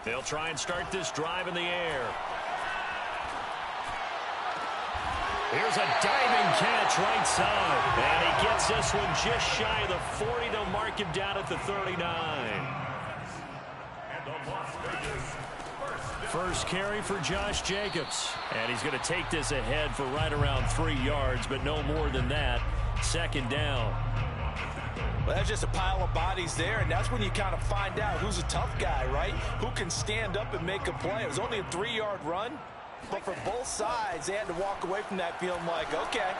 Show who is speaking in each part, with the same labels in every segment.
Speaker 1: They'll try and start this drive in the air. Here's a diving catch right side. And he gets this one just shy of the 40. They'll mark him down at the 39. First carry for Josh Jacobs. And he's going to take this ahead for right around 3 yards, but no more than that. Second down.
Speaker 2: Well, that's just a pile of bodies there, and that's when you kind of find out who's a tough guy, right? Who can stand up and make a play. It was only a 3-yard run, but for both sides, they had to walk away from that feeling like, okay,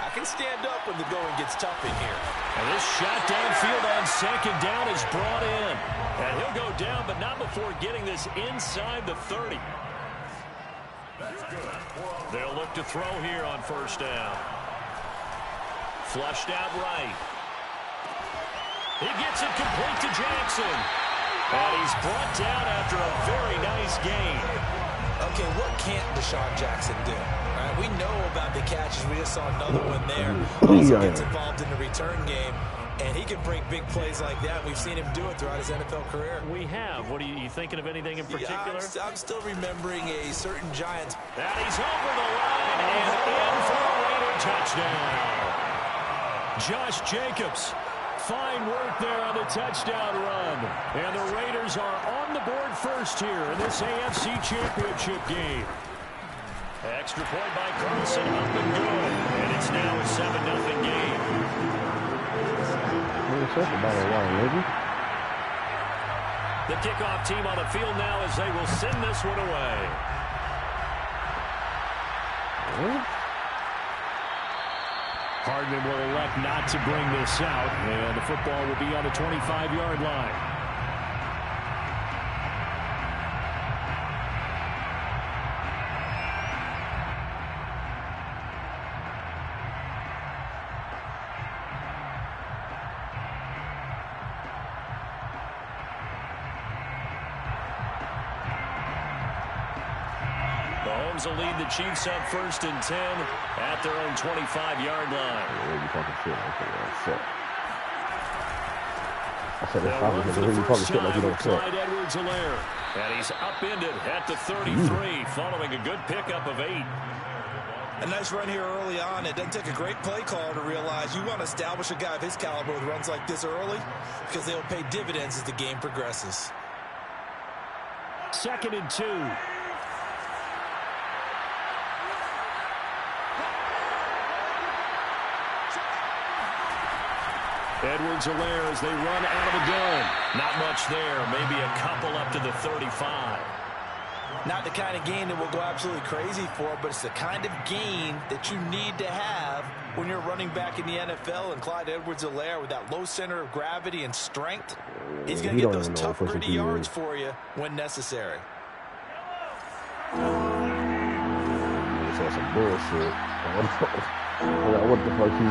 Speaker 2: I can stand up when the going gets tough in here.
Speaker 1: And this shot downfield on second down is brought in. And he'll go down, but not before getting this inside the 30. They'll look to throw here on first down. Flushed out right. He gets it complete to Jackson. And he's brought down after a very nice gain.
Speaker 2: Okay, what can't Deshaun Jackson do? All right, we know about the catches. We just saw another one there. Also gets involved in the return game, and he can break big plays like that. We've seen him do it throughout his NFL career.
Speaker 1: We have. What are you thinking of anything in particular?
Speaker 2: Yeah, I'm still remembering a certain Giants.
Speaker 1: And he's over the line and in for a Raider touchdown. Josh Jacobs. Fine work there on the touchdown run. And the Raiders are on the board first here in this AFC Championship game. Extra point by Carlson, up and good. And it's now a 7-0 game. The kickoff team on the field now as they will send this one away. Hardman will elect not to bring this out, and the football will be on the 25-yard line. Mahomes will lead the Chiefs up 1st and 10 at their own 25-yard line. Clyde Edwards-Helaire. And he's upended at the 33 following a good pickup of 8.
Speaker 2: A nice run here early on. It doesn't take a great play caller to realize you want to establish a guy of his caliber with runs like this early because they'll pay dividends as the game progresses.
Speaker 1: 2nd and 2. Edwards-Helaire as they run out of the gun. Not much there. Maybe a couple up to the 35.
Speaker 2: Not the kind of gain that will go absolutely crazy for, but it's the kind of gain that you need to have when you're running back in the NFL. And Clyde Edwards-Helaire, with that low center of gravity and strength, he's going to get those tough, gritty yards for you when necessary.
Speaker 3: That's some bullshit. What the fuck he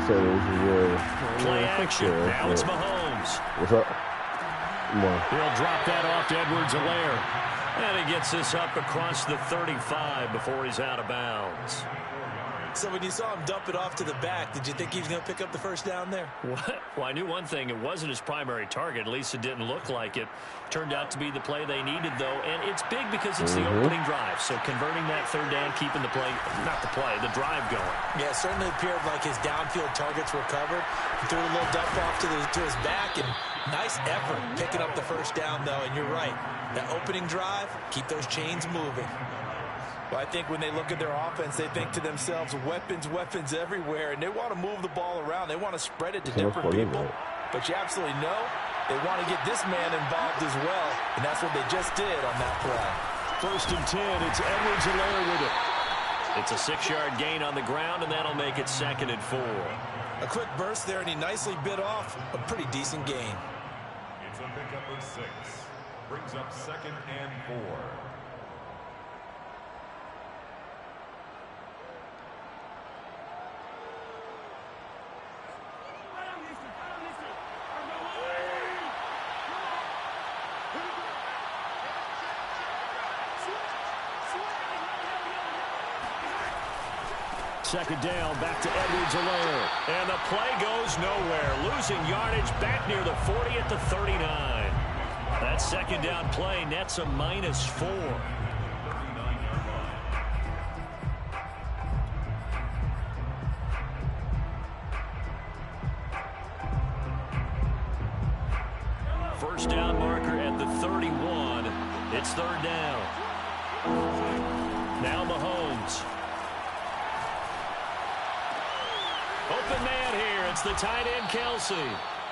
Speaker 3: said was
Speaker 1: play action. Now it's Mahomes.
Speaker 3: What's up? Come on.
Speaker 1: He'll drop that off to Edwards-Helaire. And he gets this up across the 35 before he's out of bounds.
Speaker 2: So when you saw him dump it off to the back, did you think he was going to pick up the first down there?
Speaker 1: What? Well, I knew one thing. It wasn't his primary target. At least it didn't look like it. Turned out to be the play they needed, though. And it's big because it's the opening drive. So converting that third down, keeping the play, not the play, the drive going.
Speaker 2: Yeah, it certainly appeared like his downfield targets were covered. He threw a little dump off to his back, and nice effort picking up the first down, though. And you're right. That opening drive, keep those chains moving. Well, I think when they look at their offense, they think to themselves, weapons, weapons everywhere, and they want to move the ball around. They want to spread it to different people. But you absolutely know they want to get this man involved as well, and that's what they just did on that play.
Speaker 1: 1st and 10, it's Edwards-Helaire with it. It's a 6-yard gain on the ground, and that'll make it 2nd and 4.
Speaker 2: A quick burst there, and he nicely bit off a pretty decent gain.
Speaker 4: It's a pickup of 6. Brings up 2nd and 4.
Speaker 1: Second down, back to Edwards-Helaire. And the play goes nowhere. Losing yardage back near the 40 at the 39. That second down play nets a -4. First down marker at the 31. It's third down. Now Mahomes. Open man here. It's the tight end, Kelsey.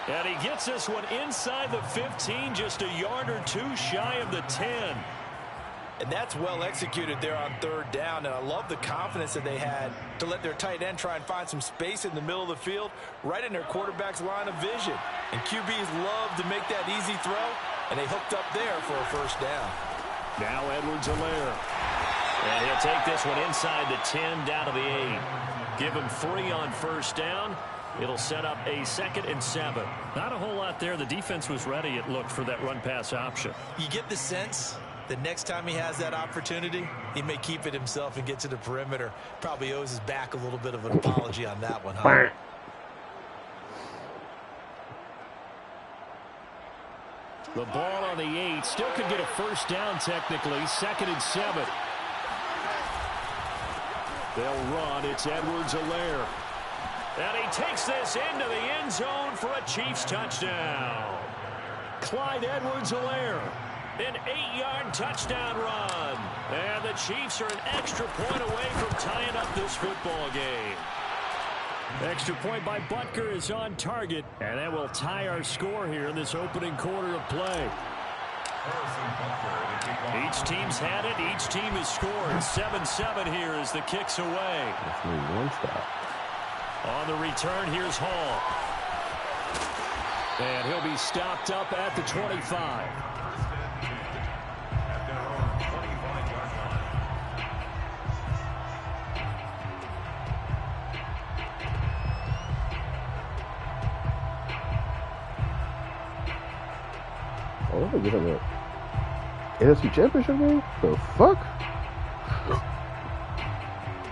Speaker 1: And he gets this one inside the 15, just a yard or two shy of the 10.
Speaker 2: And that's well executed there on third down. And I love the confidence that they had to let their tight end try and find some space in the middle of the field, right in their quarterback's line of vision. And QBs love to make that easy throw, and they hooked up there for a first down.
Speaker 1: Now Edwards-Helaire. And he'll take this one inside the 10, down to the 8. Give him 3 on first down. It'll set up a 2nd and 7. Not a whole lot there. The defense was ready, it looked, for that run-pass option.
Speaker 2: You get the sense that next time he has that opportunity, he may keep it himself and get to the perimeter. Probably owes his back a little bit of an apology on that one, huh?
Speaker 1: The ball on the 8. Still could get a first down technically. 2nd and 7. They'll run. It's Edwards-Helaire. And he takes this into the end zone for a Chiefs touchdown. Clyde Edwards-Helaire. An 8-yard touchdown run. And the Chiefs are an extra point away from tying up this football game. Extra point by Butker is on target. And that will tie our score here in this opening quarter of play. Each team's had it. Each team has scored. 7-7 here as the kick's away.
Speaker 3: That's me one stop.
Speaker 1: On the return, here's Hall. And he'll be stopped up at the 25.
Speaker 3: Oh, look at that. NFC Championship game? The fuck?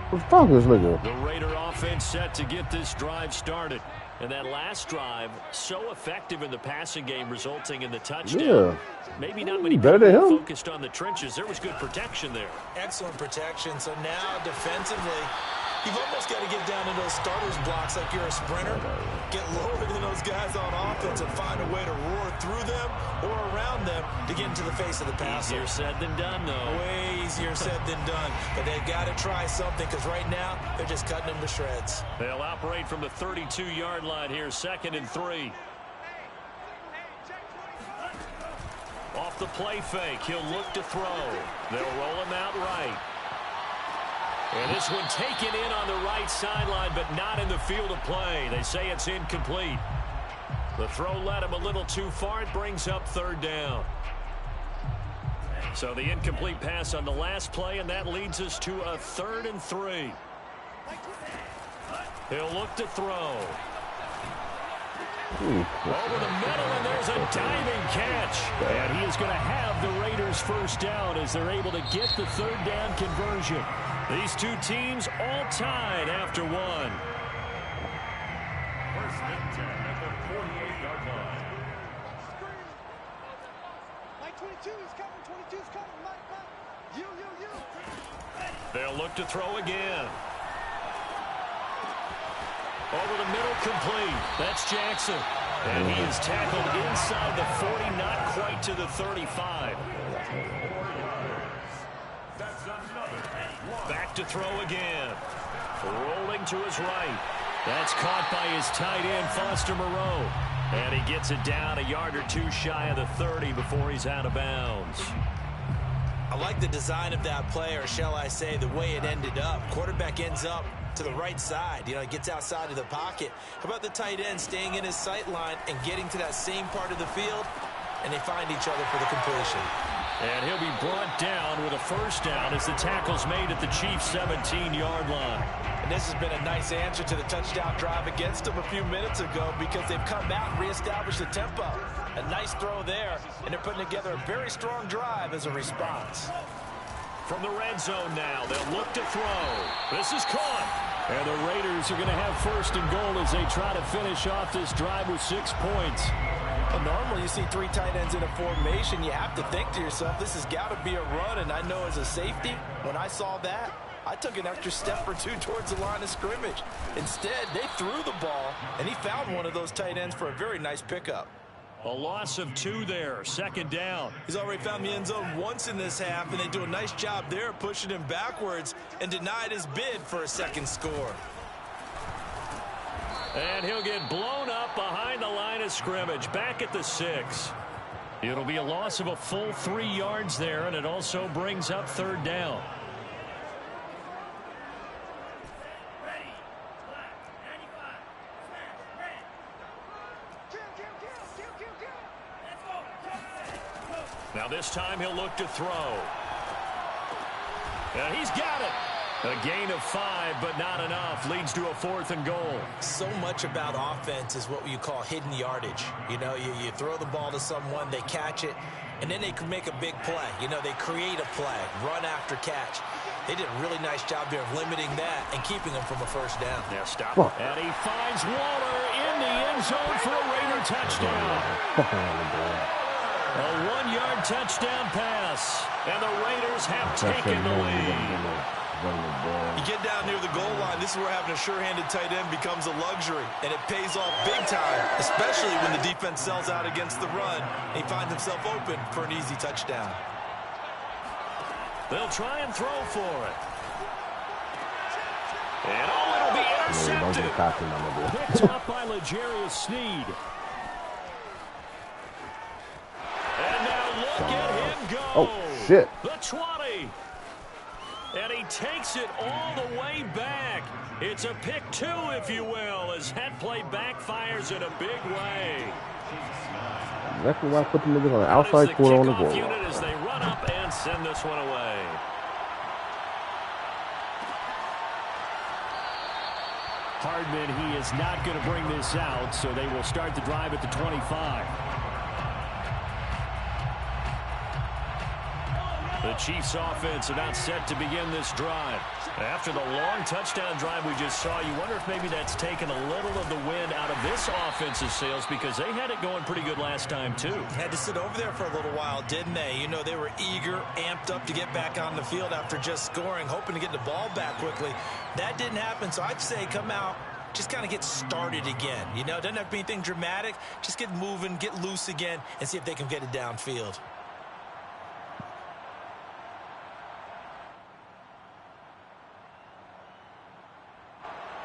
Speaker 3: What the fuck is nigga?
Speaker 1: The Raider offense set to get this drive started. And that last drive, so effective in the passing game, resulting in the touchdown.
Speaker 3: Yeah.
Speaker 1: Maybe not many
Speaker 3: Better
Speaker 1: people
Speaker 3: than him.
Speaker 1: focused on the trenches. There was good protection there.
Speaker 2: Excellent protection. So now defensively, you've almost got to get down in those starters blocks like you're a sprinter. Get lower than those guys on offense and find a way to roar through them or around them to get into the face of the passer.
Speaker 1: Easier said than done, though.
Speaker 2: Way easier said than done. But they've got to try something because right now they're just cutting them to shreds.
Speaker 1: They'll operate from the 32-yard line here, 2nd and 3. Off the play fake, he'll look to throw. They'll roll him out right. And this one taken in on the right sideline, but not in the field of play. They say it's incomplete. The throw led him a little too far. It brings up 3rd down. So the incomplete pass on the last play, and that leads us to a 3rd and 3. He'll look to throw. Over the middle, and there's a diving catch. And he is going to have the Raiders first down as they're able to get the 3rd down conversion. These two teams all tied after one.
Speaker 4: First and 10 at the 48-yard line.
Speaker 5: Mike 22 is coming. 22 is coming. Mike. You.
Speaker 1: They'll look to throw again. Over the middle, complete. That's Jackson. And he is tackled inside the 40, not quite to the 35. Back to throw again. Rolling to his right. That's caught by his tight end, Foster Moreau. And he gets it down a yard or two shy of the 30 before he's out of bounds.
Speaker 2: I like the design of that play, or shall I say the way it ended up. Quarterback ends up to the right side. You know, he gets outside of the pocket. How about the tight end staying in his sight line and getting to that same part of the field, and they find each other for the completion.
Speaker 1: And he'll be brought down with a first down as the tackle's made at the Chiefs' 17-yard line.
Speaker 2: And this has been a nice answer to the touchdown drive against them a few minutes ago because they've come out and reestablished the tempo. A nice throw there, and they're putting together a very strong drive as a response.
Speaker 1: From the red zone now, they'll look to throw. This is caught. And the Raiders are going to have first and goal as they try to finish off this drive with 6 points.
Speaker 2: Well, normally you see 3 tight ends in a formation. You have to think to yourself, this has got to be a run. And I know as a safety, when I saw that, I took an extra step or 2 towards the line of scrimmage. Instead, they threw the ball, and he found one of those tight ends for a very nice pickup.
Speaker 1: A loss of 2 there, 2nd down.
Speaker 2: He's already found the end zone once in this half, and they do a nice job there pushing him backwards and denied his bid for a second score.
Speaker 1: And he'll get blown up behind the line of scrimmage, back at the 6. It'll be a loss of a full 3 yards there, and it also brings up 3rd down. Now this time he'll look to throw. And he's got it. A gain of 5, but not enough. Leads to a 4th and goal.
Speaker 2: So much about offense is what you call hidden yardage. You know, you throw the ball to someone, they catch it, and then they can make a big play. You know, they create a play, run after catch. They did a really nice job there of limiting that and keeping them from a 1st down.
Speaker 1: Yeah, stop. And he finds Waller in the end zone for a Raider touchdown. A 1-yard touchdown pass, and the Raiders have taken the lead.
Speaker 2: You get down near the goal line, this is where having a sure-handed tight end becomes a luxury, and it pays off big time, especially when the defense sells out against the run, and he finds himself open for an easy touchdown.
Speaker 1: They'll try and throw for it. And it'll be intercepted. Picked up by L'Jarius Sneed. And now look at him go.
Speaker 3: Oh, shit.
Speaker 1: The 20. And he takes it all the way back. It's a pick 2, if you will, as that play backfires in a big way.
Speaker 3: Exactly why I put the niggas on the outside corner on the goal.
Speaker 1: Unit as they run up and send this one away. Hardman, he is not going to bring this out, so they will start the drive at the 25. The Chiefs offense about set to begin this drive. After the long touchdown drive we just saw, you wonder if maybe that's taken a little of the wind out of this offensive sails, because they had it going pretty good last time too.
Speaker 2: Had to sit over there for a little while, didn't they? You know, they were eager, amped up to get back on the field after just scoring, hoping to get the ball back quickly. That didn't happen, so I'd say come out, just kind of get started again. You know, doesn't have to be anything dramatic. Just get moving, get loose again, and see if they can get it downfield.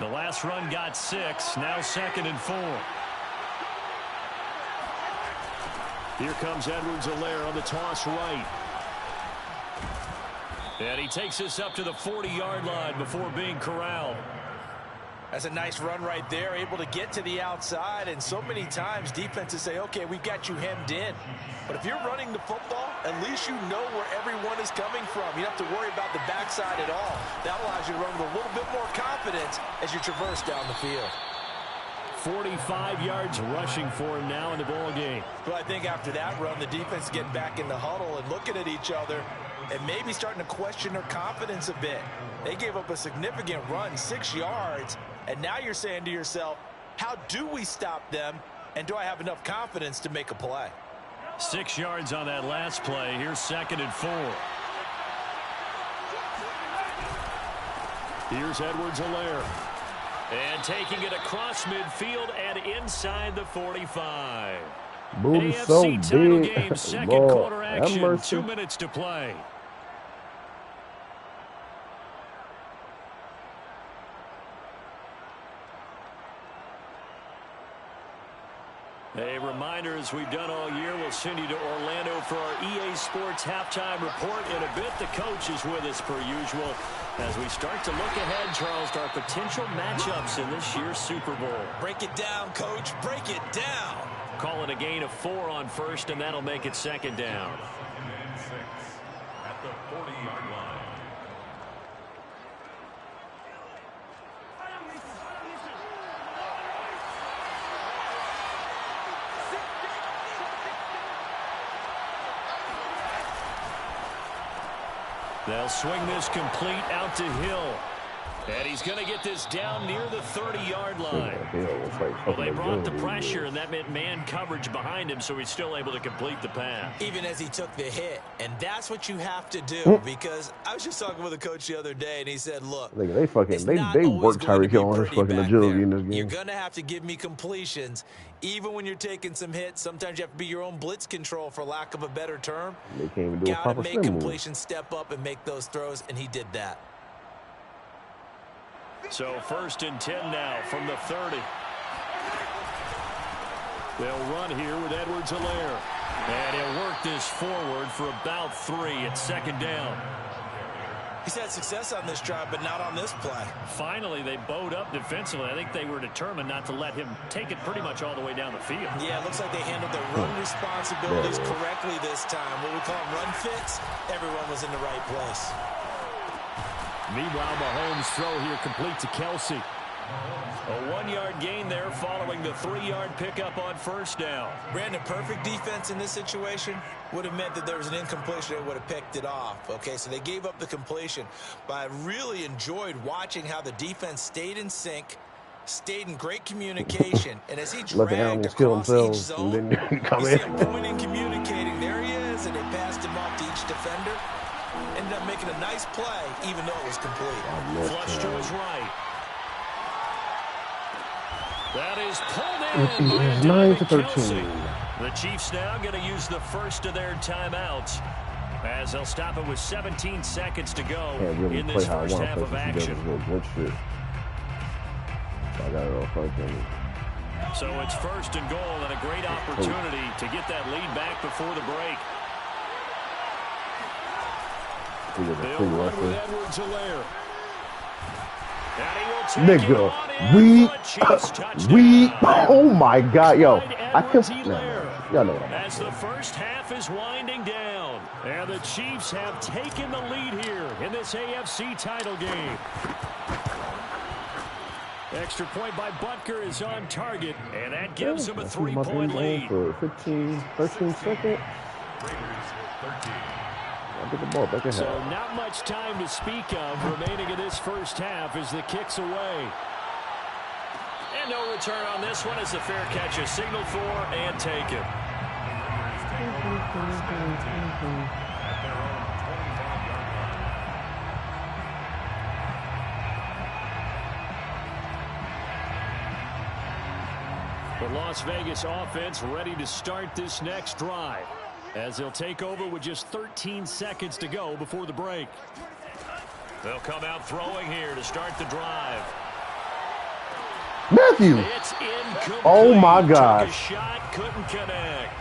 Speaker 1: The last run got 6, now 2nd and 4. Here comes Edwards-Helaire on the toss right. And he takes this up to the 40-yard line before being corralled.
Speaker 2: That's a nice run right there, able to get to the outside, and so many times defenses say, okay, we've got you hemmed in. But if you're running the football, at least you know where everyone is coming from. You don't have to worry about the backside at all. That allows you to run with a little bit more confidence as you traverse down the field.
Speaker 1: 45 yards rushing for him now in the ball game.
Speaker 2: Well, I think after that run, the defense is getting back in the huddle and looking at each other and maybe starting to question their confidence a bit. They gave up a significant run, 6 yards, and now you're saying to yourself, how do we stop them, and do I have enough confidence to make a play?
Speaker 1: 6 yards on that last play. Here's 2nd and 4. Here's Edwards-Helaire. And taking it across midfield and inside the 45.
Speaker 3: Booty
Speaker 1: AFC
Speaker 3: so
Speaker 1: title
Speaker 3: big.
Speaker 1: game, second
Speaker 3: Lord,
Speaker 1: quarter
Speaker 3: have
Speaker 1: action,
Speaker 3: mercy.
Speaker 1: 2 minutes to play. A reminder, as we've done all year, we'll send you to Orlando for our EA Sports halftime report. In a bit, the coach is with us per usual as we start to look ahead, Charles, to our potential matchups in this year's Super Bowl.
Speaker 2: Break it down, Coach. Break it down.
Speaker 1: Call it a gain of 4 on first, and that'll make it 2nd down.
Speaker 4: 2nd and 6 at the 40-yard line.
Speaker 1: They'll swing this complete out to Hill. And he's going to get this down near the 30-yard line. Well, they brought the pressure, and that meant man coverage behind him, so he's still able to complete the pass.
Speaker 2: Even as he took the hit, and that's what you have to do, because I was just talking with a coach the other day, and he said, look,
Speaker 3: they work Tyreek Hill on his fucking agility in this game.
Speaker 2: You're going to have to give me completions, even when you're taking some hits. Sometimes you have to be your own blitz control, for lack of a better term.
Speaker 3: They can't even do a proper
Speaker 2: make completions, step up, and make those throws, and he did that.
Speaker 1: So 1st and 10 now from the 30. They'll run here with Edwards-Helaire. And he'll work this forward for about 3 at 2nd down.
Speaker 2: He's had success on this drive, but not on this play.
Speaker 1: Finally, they bowed up defensively. I think they were determined not to let him take it pretty much all the way down the field.
Speaker 2: Yeah, it looks like they handled their run responsibilities correctly this time. What we call them run fits, everyone was in the right place.
Speaker 1: Meanwhile, Mahomes' throw here complete to Kelsey. A 1-yard gain there following the 3-yard pickup on 1st down.
Speaker 2: Brandon, perfect defense in this situation would have meant that there was an incompletion. They would have picked it off. Okay, so they gave up the completion. But I really enjoyed watching how the defense stayed in sync, stayed in great communication, and as he dragged across each zone, you see him pointing, communicating. There he is, and they passed him off to each defender. Ended up making a nice play, even though it was complete.
Speaker 1: Flush to his right. That is pulled in by 9-13. The Chiefs now going to use the first of their timeouts, as they'll stop it with 17 seconds to go in this first half of action. So it's 1st and goal, and a great opportunity to get that lead back before the break. They'll run with Edwards-Helaire.
Speaker 3: Nigga, oh my God, yo, I can't. Y'all know what I'm
Speaker 1: as the first half is winding down, and the Chiefs have taken the lead here in this AFC title game. Extra point by Butker is on target, and that gives him a 3-point lead.
Speaker 3: For 13 seconds.
Speaker 1: So not much time to speak of remaining in this first half as the kick's away. And no return on this one as the fair catch is signaled for and taken. The Las Vegas offense ready to start this next drive, as they'll take over with just 13 seconds to go before the break. They'll come out throwing here to start the drive.
Speaker 3: Matthew!
Speaker 1: It's incomplete.
Speaker 3: Oh my God.
Speaker 1: Took a shot, couldn't connect.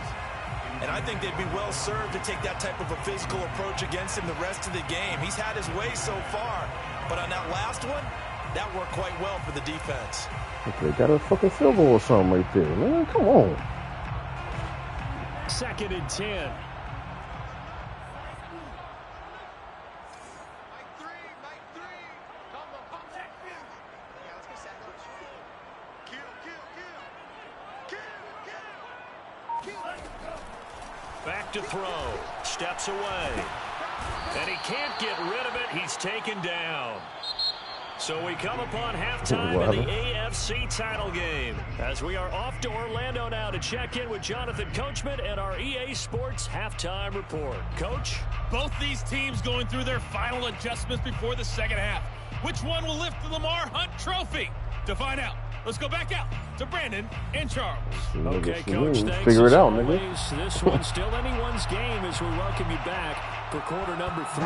Speaker 2: And I think they'd be well served to take that type of a physical approach against him the rest of the game. He's had his way so far, but on that last one, that worked quite well for the defense.
Speaker 3: They got a fucking field goal or something right there, man. Come on.
Speaker 1: 2nd and 10. Back to throw. Steps away. And he can't get rid of it. He's taken down. So we come upon halftime in the AFC title game, as we are off to Orlando now to check in with Jonathan Coachman and our EA Sports halftime report. Coach?
Speaker 6: Both these teams going through their final adjustments before the second half. Which one will lift the Lamar Hunt Trophy? To find out, let's go back out to Brandon and Charles.
Speaker 1: Okay, Coach, thanks.
Speaker 3: Figure it out,
Speaker 1: nigga. This one's still anyone's game as we welcome you back for quarter number 3.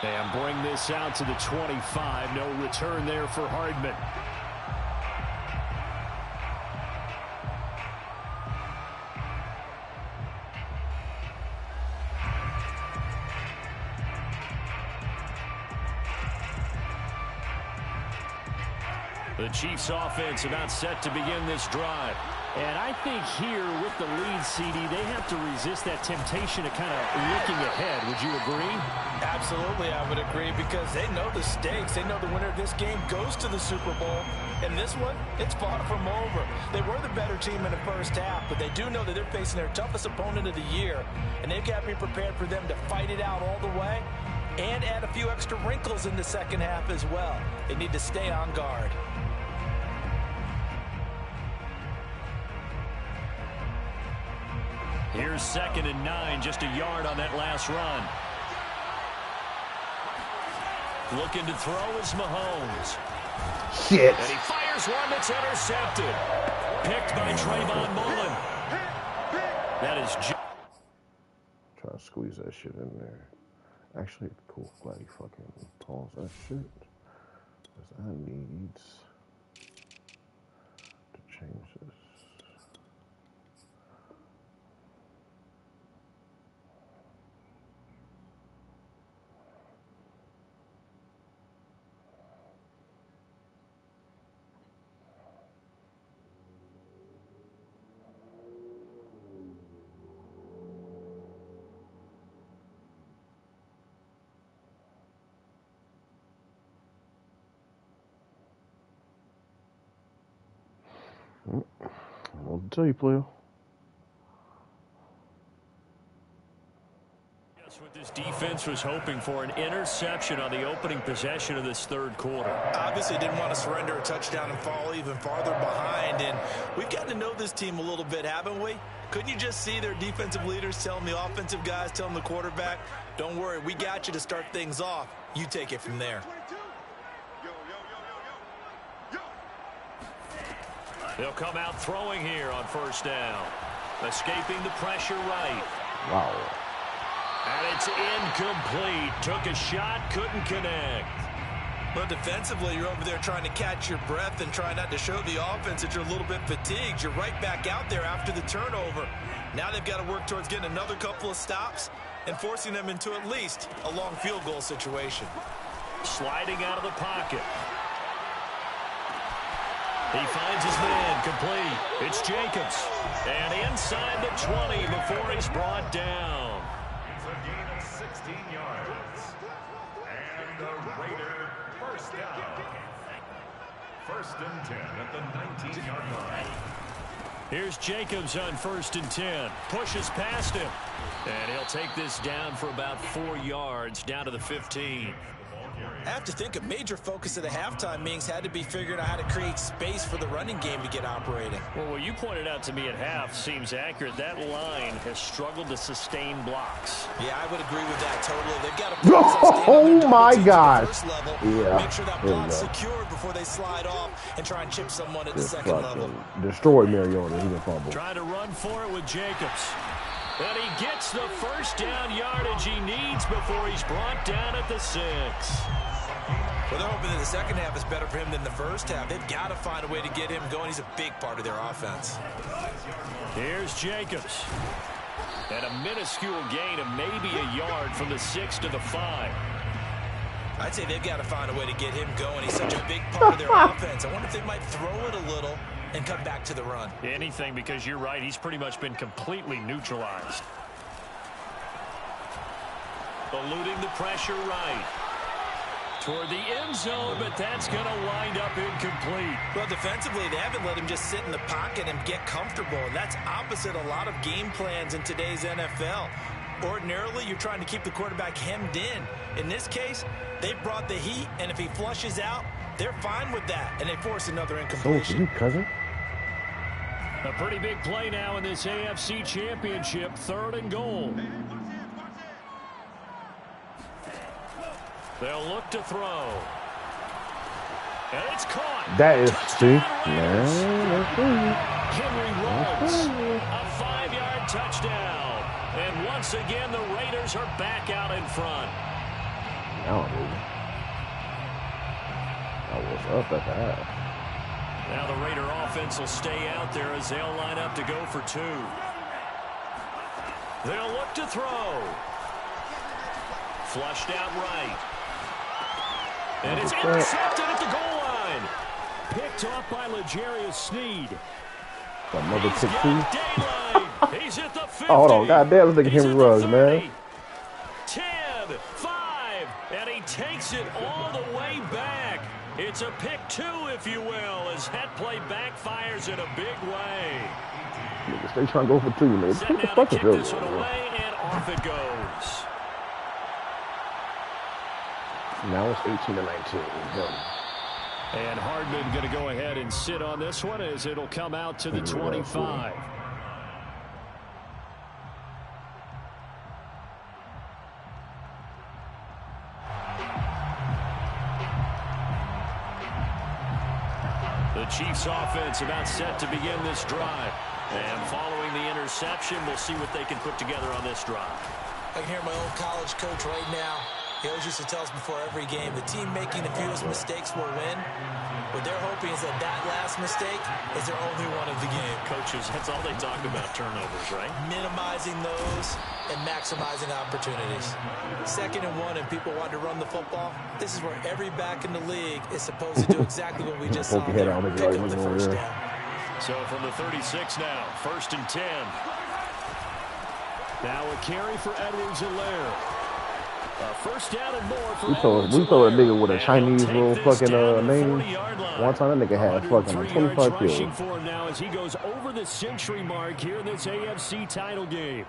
Speaker 1: And bring this out to the 25. No return there for Hardman. The Chiefs offense about set to begin this drive.
Speaker 7: And I think here with the lead, CD, they have to resist that temptation of kind of looking ahead. Would you agree?
Speaker 2: Absolutely, I would agree, because they know the stakes. They know the winner of this game goes to the Super Bowl. And this one, it's far from over. They were the better team in the first half, but they do know that they're facing their toughest opponent of the year. And they've got to be prepared for them to fight it out all the way and add a few extra wrinkles in the second half as well. They need to stay on guard.
Speaker 1: Here's 2nd and 9, just a yard on that last run. Looking to throw is Mahomes.
Speaker 3: Shit.
Speaker 1: And he fires one that's intercepted. Picked by Trayvon Mullen. That is...
Speaker 3: Try to squeeze that shit in there. Actually, cool. Glad you fucking paused that shit. Because I need to change this. I'll tell you, player.
Speaker 1: That's what this defense was hoping for, an interception on the opening possession of this third quarter.
Speaker 2: Obviously didn't want to surrender a touchdown and fall even farther behind. And we've gotten to know this team a little bit, haven't we? Couldn't you just see their defensive leaders telling the offensive guys, telling the quarterback, don't worry, we got you to start things off. You take it from there.
Speaker 1: They'll come out throwing here on first down. Escaping the pressure right.
Speaker 3: Wow.
Speaker 1: And it's incomplete. Took a shot, couldn't connect.
Speaker 2: But defensively, you're over there trying to catch your breath and try not to show the offense that you're a little bit fatigued. You're right back out there after the turnover. Now they've got to work towards getting another couple of stops and forcing them into at least a long field goal situation.
Speaker 1: Sliding out of the pocket. He finds his man, complete. It's Jacobs. And inside the 20 before he's brought down.
Speaker 4: It's a gain of 16 yards. And the Raider first down. 1st and 10 at the 19-yard line.
Speaker 1: Here's Jacobs on 1st and 10. Pushes past him. And he'll take this down for about 4 yards, down to the 15.
Speaker 2: I have to think a major focus of the halftime meetings had to be figuring out how to create space for the running game to get operating.
Speaker 1: Well, what you pointed out to me at half seems accurate. That line has struggled to sustain blocks.
Speaker 2: Yeah, I would agree with that totally. They've got to
Speaker 3: Oh my God.
Speaker 2: Yeah. Make sure that block's secured before they slide off and try and chip someone at the second level.
Speaker 3: Destroyed Mariota. He didn't fumble.
Speaker 1: Trying to run for it with Jacobs. And he gets the first down yardage he needs before he's brought down at the 6.
Speaker 2: Well, they're hoping that the second half is better for him than the first half. They've got to find a way to get him going. He's a big part of their offense.
Speaker 1: Here's Jacobs. And a minuscule gain of maybe a yard from the 6 to the 5.
Speaker 2: I'd say they've got to find a way to get him going. He's such a big part of their offense. I wonder if they might throw it a little and come back to the run.
Speaker 1: Anything, because you're right. He's pretty much been completely neutralized. Eluding the pressure right. Toward the end zone, but that's going to wind up incomplete.
Speaker 2: Well, defensively, they haven't let him just sit in the pocket and get comfortable. And that's opposite a lot of game plans in today's NFL. Ordinarily, you're trying to keep the quarterback hemmed in. In this case, they brought the heat, and if he flushes out, they're fine with that, and they force another incompletion.
Speaker 3: You cousin?
Speaker 1: A pretty big play now in this AFC Championship, 3rd and goal. They'll look to throw. And it's caught.
Speaker 3: That is
Speaker 1: touchdown
Speaker 3: Raiders.
Speaker 1: Henry runs. A 5-yard touchdown. And once again, the Raiders are back out in front.
Speaker 3: Now, I was up at the half.
Speaker 1: Now the Raider offense will stay out there as they'll line up to go for 2. They'll look to throw. Flushed out right. And it's intercepted at the goal line. picked off by L'Jarius Sneed.
Speaker 3: Another pick two.
Speaker 1: He's at the 50.
Speaker 3: Oh, hold on. Goddamn, this nigga Henry Ruggs, man.
Speaker 1: 10, 5, and he takes it all the way back. It's a pick two, if you will, as that play backfires in a big way.
Speaker 3: Niggas, they trying to go for two, man.
Speaker 1: Set now to kick this one away, and off it goes.
Speaker 3: Now it's 18-19.
Speaker 1: And Hardman going to go ahead and sit on this one as it'll come out to the 25. The Chiefs offense about set to begin this drive. And following the interception, we'll see what they can put together on this drive.
Speaker 2: I can hear my old college coach right now. He always used to tell us before every game, the team making the fewest mistakes will win. What they're hoping is that that last mistake is their only one of the game.
Speaker 7: Coaches, that's all they talk about, turnovers, right?
Speaker 2: Minimizing those and maximizing opportunities. 2nd and 1 and people want to run the football. This is where every back in the league is supposed to do exactly what we just saw. Pick up the first down.
Speaker 1: So from the 36 now, 1st and 10. Now a carry for Edwards-Helaire. First down and more for
Speaker 3: we throw a nigga with a Chinese little fucking name. One time that nigga had fucking 25 kills.
Speaker 1: For him now as he goes over the century mark here in this AFC title game.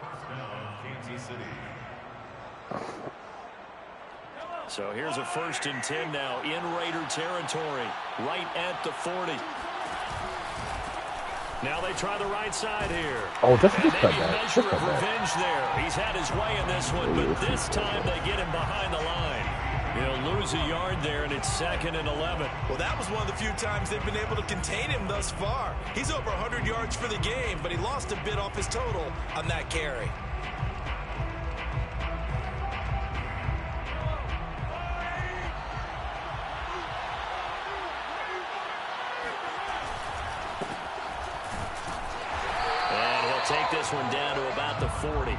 Speaker 1: So here's a 1st and 10 now in Raider territory, right at the 40. Now they try the right side here.
Speaker 3: Oh, just cut
Speaker 1: that.
Speaker 3: Just cut that.
Speaker 1: Revenge there. He's had his way in this one, but this time they get him behind the line. He'll lose a yard there, and it's 2nd and 11.
Speaker 2: Well, that was one of the few times they've been able to contain him thus far. He's over 100 yards for the game, but he lost a bit off his total on that carry.
Speaker 1: Take this one down to about the 40.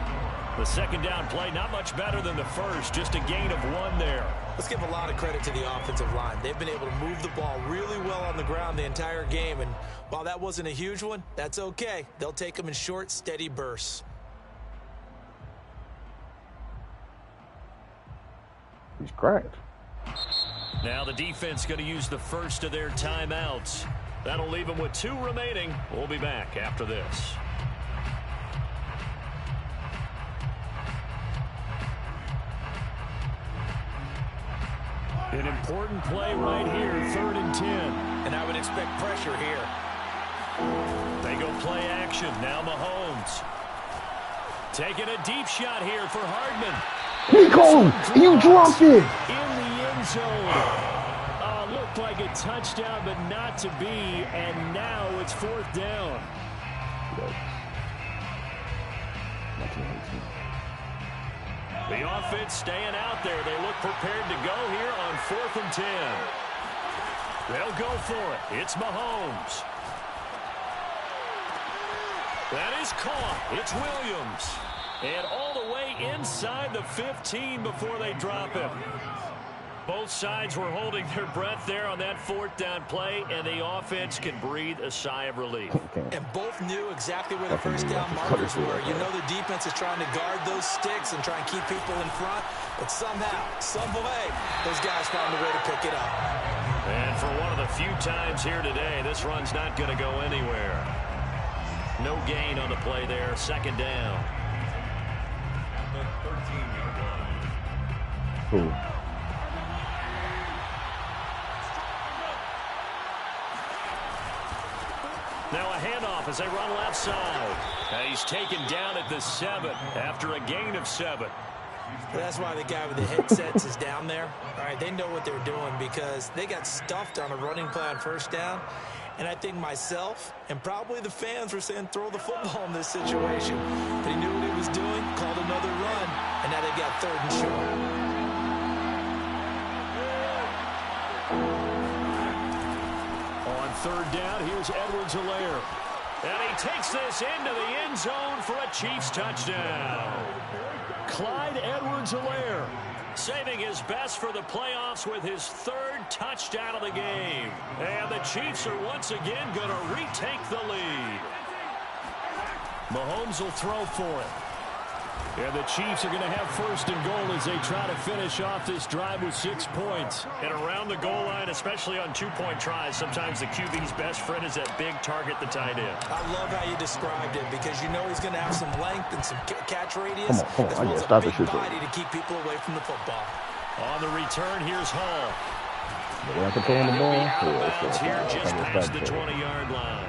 Speaker 1: The 2nd down play, not much better than the first, just a gain of 1 there.
Speaker 2: Let's give a lot of credit to the offensive line. They've been able to move the ball really well on the ground the entire game, and while that wasn't a huge one, that's okay. They'll take them in short, steady bursts.
Speaker 3: He's cracked.
Speaker 1: Now the defense going to use the first of their timeouts. That'll leave them with 2 remaining. We'll be back after this. An important play right here, 3rd and 10.
Speaker 2: And I would expect pressure here.
Speaker 1: They go play action. Now Mahomes. Taking a deep shot here for Hardman.
Speaker 3: Nico, you dropped it.
Speaker 1: In the end zone. Looked like a touchdown, but not to be. And now it's 4th down. The offense staying out there. They look prepared to go here on 4th and 10. They'll go for it. It's Mahomes. That is caught. It's Williams. And all the way inside the 15 before they drop him. Both sides were holding their breath there on that 4th down play, and the offense can breathe a sigh of relief.
Speaker 2: And both knew exactly where the first down markers were. You know the defense is trying to guard those sticks and try and keep people in front, but somehow, some way, those guys found a way to pick it up.
Speaker 1: And for one of the few times here today, this run's not going to go anywhere. No gain on the play there, 2nd down.
Speaker 4: The 13-yard line.
Speaker 3: Cool.
Speaker 1: Now a handoff as they run left side. And he's taken down at the 7 after a gain of 7.
Speaker 2: That's why the guy with the headsets is down there. All right, they know what they're doing because they got stuffed on a running play on 1st down. And I think myself and probably the fans were saying throw the football in this situation. But he knew what he was doing, called another run, and now they've got 3rd and short.
Speaker 1: On 3rd down, here's Edwards-Helaire. And he takes this into the end zone for a Chiefs touchdown. Clyde Edwards-Helaire saving his best for the playoffs with his 3rd touchdown of the game. And the Chiefs are once again going to retake the lead. Mahomes will throw for it. And the Chiefs are going to have 1st and goal as they try to finish off this drive with 6 points. And around the goal line, especially on 2-point tries, sometimes the QB's best friend is that big target, the tight end.
Speaker 2: I love how you described it because you know he's going to have some length and some catch radius.
Speaker 3: Come on.
Speaker 2: As well as a big body to keep people away from the football.
Speaker 1: On the return, here's Hall.
Speaker 3: They have control on the ball.
Speaker 1: Out of bounds here just past the 20-yard line.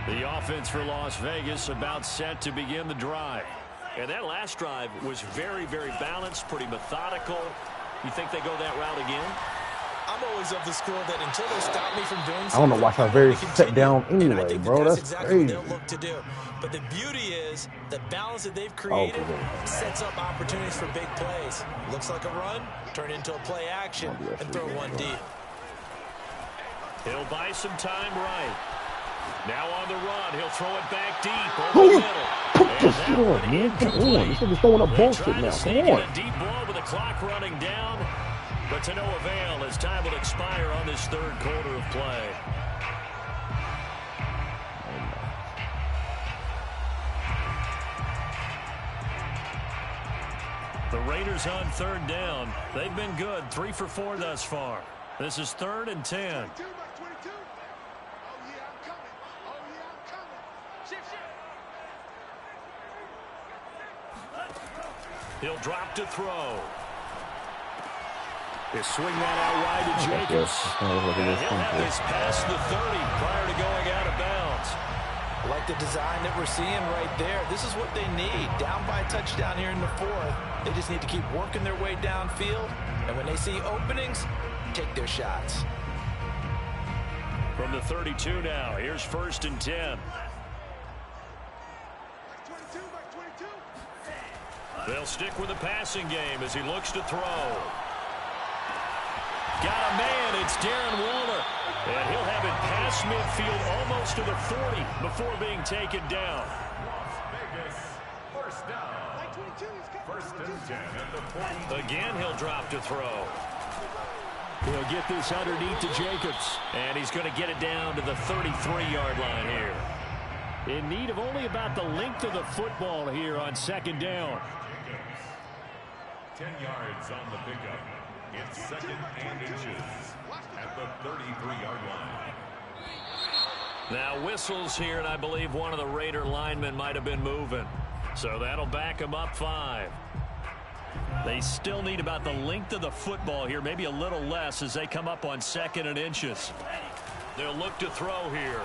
Speaker 1: The offense for Las Vegas about set to begin the drive. And that last drive was very, very balanced, pretty methodical. You think they go that route again?
Speaker 2: I'm always of the school that until they stop me from doing something,
Speaker 3: I don't know why how very set down anyway, bro. That's
Speaker 2: exactly
Speaker 3: crazy.
Speaker 2: what they'll look to do. But the beauty is the balance that they've created sets up opportunities for big plays. Looks like a run, turn into a play action, and throw one deep.
Speaker 1: He'll buy some time right. Now on the run, he'll throw it back deep over the middle.
Speaker 3: Put this shit on, man. Come on. This is throwing up bullshit now. Come on.
Speaker 1: A deep ball with the clock running down, but to no avail as time will expire on this 3rd quarter of play. The Raiders on 3rd down. They've been good, 3 for 4 thus far. This is 3rd and 10. He'll drop to throw. He'll swing that out wide to Jacobs. And he'll have this past the 30 prior to going out of bounds.
Speaker 2: I like the design that we're seeing right there. This is what they need. Down by a touchdown here in the 4th. They just need to keep working their way downfield. And when they see openings, take their shots.
Speaker 1: From the 32 now, here's 1st and 10. They'll stick with the passing game as he looks to throw. Got a man, it's Darren Waller. And he'll have it past midfield almost to the 40 before being taken down.
Speaker 4: Las Vegas, 1st down. 1st and 10 at the 20.
Speaker 1: Again, he'll drop to throw. He'll get this underneath to Jacobs. And he's going to get it down to the 33-yard line here. In need of only about the length of the football here on 2nd down.
Speaker 4: 10 yards on the pickup. It's 2nd and inches at the 33-yard line.
Speaker 1: Now whistles here, and I believe one of the Raider linemen might have been moving. So that'll back them up 5. They still need about the length of the football here, maybe a little less as they come up on 2nd and inches. They'll look to throw here.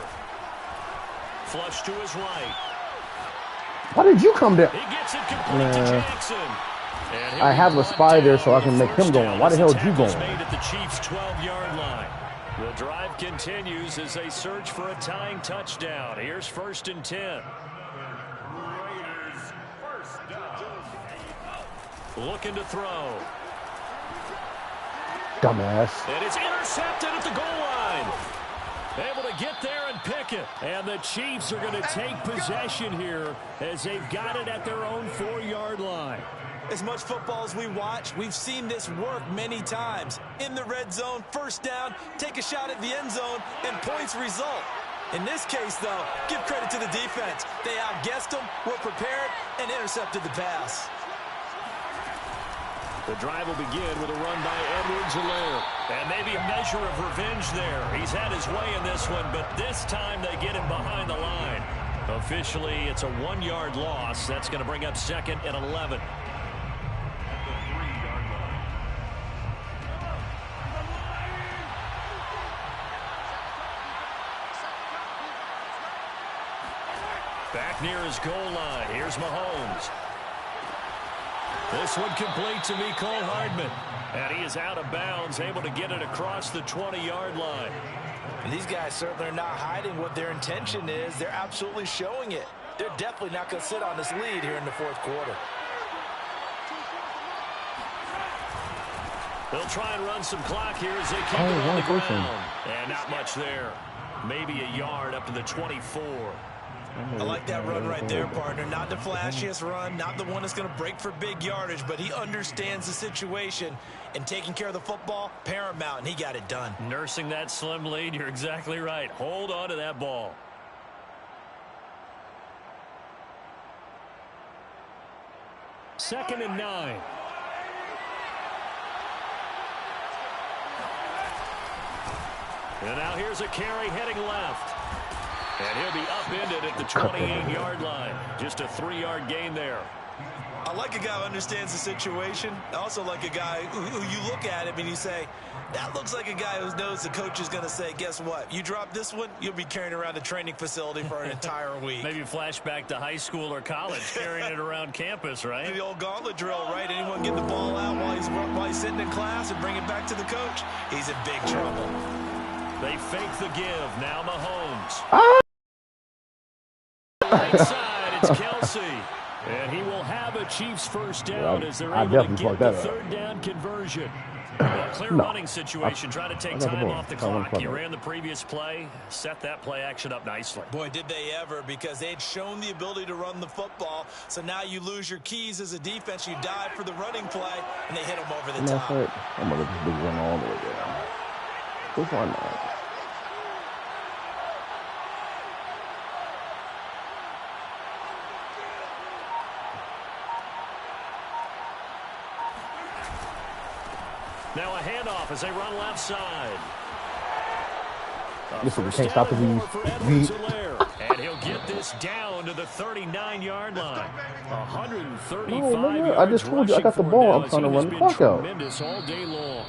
Speaker 1: Flush to his right.
Speaker 3: Why did you come down?
Speaker 1: He gets it complete to Jackson.
Speaker 3: I have a spy there so I can make him go. Why the hell did you go?
Speaker 1: Made at the Chiefs' 12-yard line. The drive continues as they search for a tying touchdown. Here's 1st and 10.
Speaker 4: Raiders 1st down.
Speaker 1: Looking to throw.
Speaker 3: Dumbass.
Speaker 1: And it's intercepted at the goal line. Able to get there and pick it. And the Chiefs are going to take possession here as they've got it at their own 4-yard line.
Speaker 2: As much football as we watch, we've seen this work many times. In the red zone, 1st down, take a shot at the end zone, and points result. In this case, though, give credit to the defense. They outguessed them, were prepared, and intercepted the pass.
Speaker 1: The drive will begin with a run by Edwards-Helaire. And maybe a measure of revenge there. He's had his way in this one, but this time they get him behind the line. Officially, it's a 1-yard loss. That's going to bring up 2nd and 11. Back near his goal line. Here's Mahomes. This one complete to Mecole Hardman. And he is out of bounds, able to get it across the 20-yard line.
Speaker 2: And these guys certainly are not hiding what their intention is. They're absolutely showing it. They're definitely not going to sit on this lead here in the 4th quarter.
Speaker 1: They'll try and run some clock here as they keep it on the ground. And not much there. Maybe a yard up to the 24.
Speaker 2: I like that run right there, partner. Not the flashiest run, not the one that's going to break for big yardage, but he understands the situation, and taking care of the football, paramount, and he got it done.
Speaker 7: Nursing that slim lead, you're exactly right. Hold on to that ball. Second and 9. And now here's a carry heading left. And he'll be upended at the 28-yard line. Just a 3-yard gain there.
Speaker 2: I like a guy who understands the situation. I also like a guy who you look at him and you say, that looks like a guy who knows the coach is going to say, guess what? You drop this one, you'll be carrying around a training facility for an entire week.
Speaker 7: Maybe flashback to high school or college, carrying it around campus, right?
Speaker 2: The old gauntlet drill, right? Anyone get the ball out while he's sitting in class and bring it back to the coach? He's in big trouble.
Speaker 7: They fake the give. Now Mahomes. Right side, it's Kelsey. And he will have a Chiefs first down as they're able to get the third down conversion. Well, clear running situation, trying to take time off the clock. He ran the previous play, set that play action up nicely.
Speaker 2: Boy, did they ever, because they had shown the ability to run the football. So now you lose your keys as a defense. You dive for the running play, and they hit him over the top.
Speaker 3: I'm going to let this big run all the way down. Which one, man?
Speaker 7: Now a handoff as they run left side.
Speaker 3: Listen, we can't stop the lead.
Speaker 7: And he'll get this down to the 39-yard line. 135 yards.
Speaker 3: I just told you I got the ball. I'm trying to run the clock out.
Speaker 7: Tremendous all day long.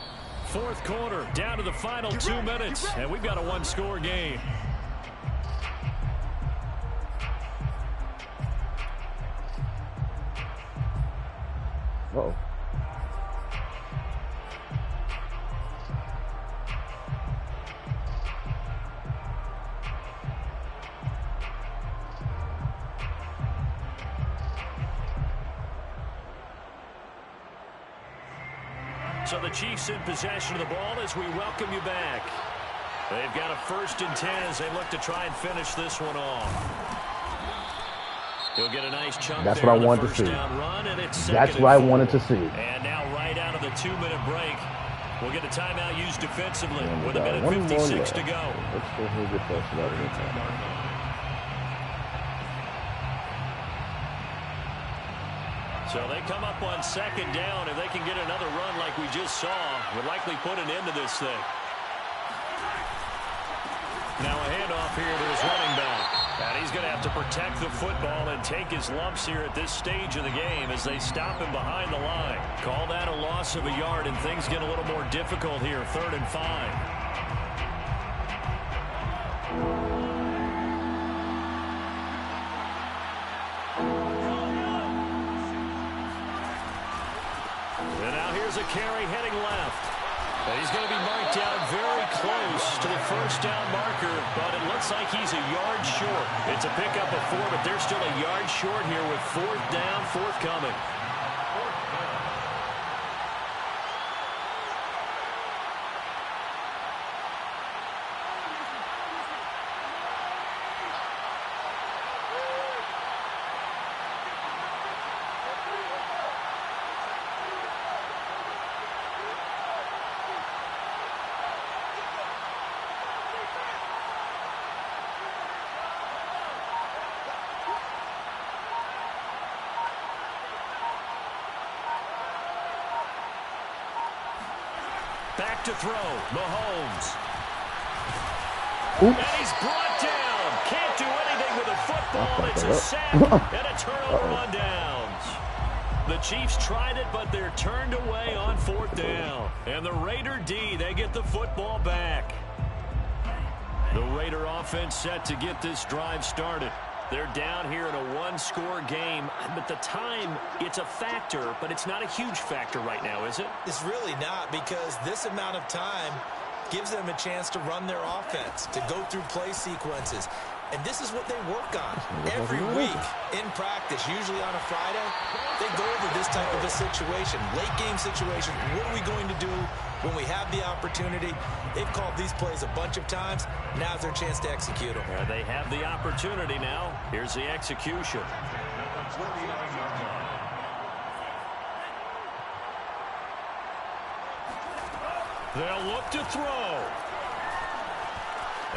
Speaker 7: Fourth quarter, down to the final 2 minutes, and we've got a one-score game.
Speaker 3: Uh-oh.
Speaker 7: So the Chiefs in possession of the ball as we welcome you back. They've got a 1st and 10 as they look to try and finish this one off. He'll get a nice chunk.
Speaker 3: That's what I wanted to see. That's what I wanted to see.
Speaker 7: And now right out of the 2-minute break, we'll get a timeout used defensively with a minute 56 to go.
Speaker 3: Let's go ahead and get that out of here.
Speaker 7: So they come up on 2nd down. If they can get another run like we just saw, would likely put an end to this thing. Now a handoff here to his running back. And he's going to have to protect the football and take his lumps here at this stage of the game as they stop him behind the line. Call that a loss of a yard, and things get a little more difficult here. 3rd and 5. A carry heading left. And he's going to be marked down very close to the 1st down marker, but it looks like he's a yard short. It's a pickup of 4, but they're still a yard short here with 4th down forthcoming. Back to throw, Mahomes.
Speaker 3: Oops.
Speaker 7: And he's brought down. Can't do anything with a football. It's a sack and a turnover on downs. The Chiefs tried it, but they're turned away on 4th down. And the Raider D, they get the football back. The Raider offense set to get this drive started. They're down here in a one-score game, but the time, it's a factor, but it's not a huge factor right now, is it?
Speaker 2: It's really not, because this amount of time gives them a chance to run their offense, to go through play sequences. And this is what they work on every week in practice, usually on a Friday. They go over this type of a situation, late game situation. What are we going to do when we have the opportunity? They've called these plays a bunch of times. Now's their chance to execute them.
Speaker 7: They have the opportunity now. Here's the execution. They'll look to throw.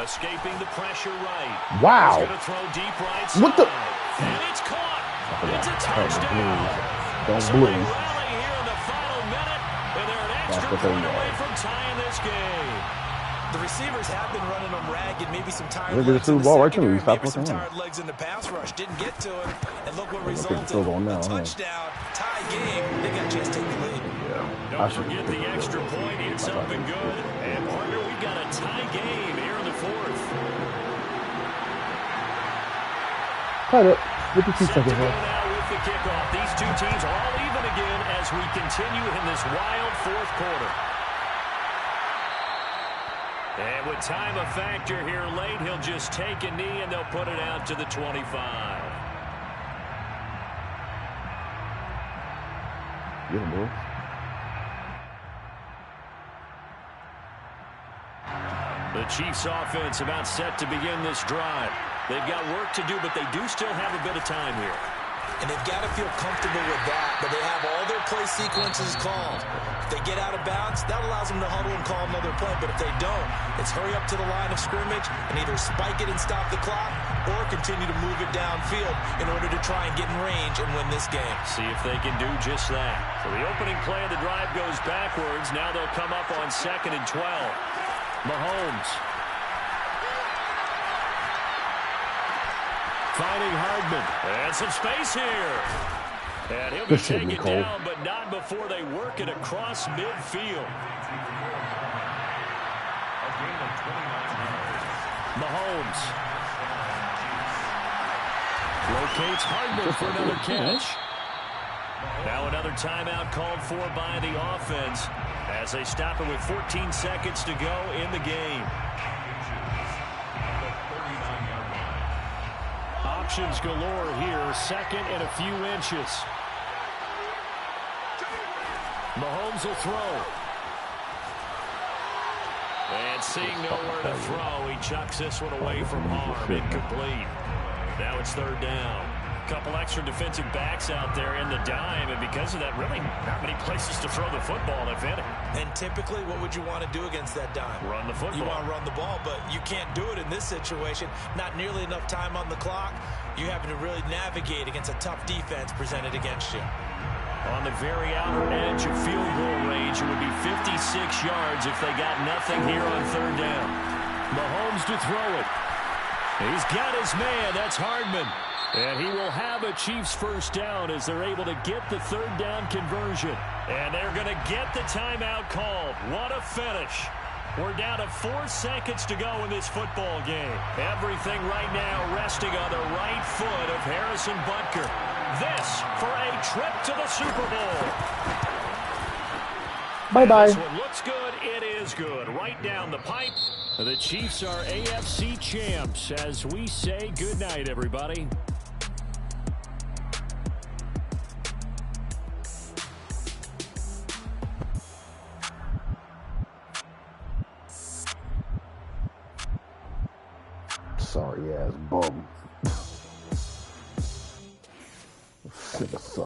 Speaker 7: Escaping the pressure right.
Speaker 3: Wow.
Speaker 7: He's going to throw deep right side.
Speaker 3: What the?
Speaker 7: And it's caught. It's a touchdown.
Speaker 3: Don't
Speaker 7: So
Speaker 3: blue.
Speaker 7: they rally here in the final minute, and they're an extra point away from tying this game.
Speaker 2: The receivers have been running them ragged. Maybe some tired
Speaker 3: Look at
Speaker 2: legs
Speaker 3: the
Speaker 2: in the
Speaker 3: ball right to
Speaker 2: secondary.
Speaker 3: me. Stop
Speaker 2: Maybe some
Speaker 3: looking
Speaker 2: tired legs in the pass rush. Didn't get to it. And look what
Speaker 3: Look at
Speaker 2: resulted.
Speaker 3: the field goal now,
Speaker 2: A touchdown, tie game. They got a chance to take the lead.
Speaker 7: Don't forget the extra point. It's up and good. And, partner, we've got a tie game here in the fourth.
Speaker 3: Cut it. 52
Speaker 7: Set to
Speaker 3: seconds
Speaker 7: go
Speaker 3: left.
Speaker 7: now with the kickoff. These two teams are all even again as we continue in this wild fourth quarter. And with time a factor here late, he'll just take a knee and they'll put it out to the 25.
Speaker 3: Get him, boys.
Speaker 7: The Chiefs offense about set to begin this drive. They've got work to do, but they do still have a bit of time here.
Speaker 2: And they've got to feel comfortable with that, but they have all their play sequences called. If they get out of bounds, that allows them to huddle and call another play. But if they don't, it's hurry up to the line of scrimmage and either spike it and stop the clock or continue to move it downfield in order to try and get in range and win this game.
Speaker 7: See if they can do just that. So the opening play of the drive goes backwards. Now they'll come up on 2nd and 12. Mahomes. Finding Hardman. And some space here. And he'll be taken down, but not before they work it across midfield. Mahomes. Locates Hardman for another catch. Now another timeout called for by the offense as they stop it with 14 seconds to go in the game. Options galore here. 2nd and a few inches. Mahomes will throw. And seeing nowhere to throw, he chucks this one away from harm. Incomplete. Now it's 3rd down. Couple extra defensive backs out there in the dime, and because of that, really not many places to throw the football, if any.
Speaker 2: And typically, what would you want to do against that dime?
Speaker 7: Run the football.
Speaker 2: You want to run the ball, but you can't do it in this situation. Not nearly enough time on the clock. You having to really navigate against a tough defense presented against you.
Speaker 7: On the very outer edge of field goal range, it would be 56 yards if they got nothing here on 3rd down. Mahomes to throw it. He's got his man. That's Hardman. And he will have a Chiefs first down as they're able to get the 3rd down conversion. And they're going to get the timeout called. What a finish. We're down to 4 seconds to go in this football game. Everything right now resting on the right foot of Harrison Butker. This for a trip to the Super Bowl.
Speaker 3: Bye-bye.
Speaker 7: This one looks good. It is good. Right down the pipe. The Chiefs are AFC champs as we say good night, everybody.
Speaker 3: Sorry ass bum.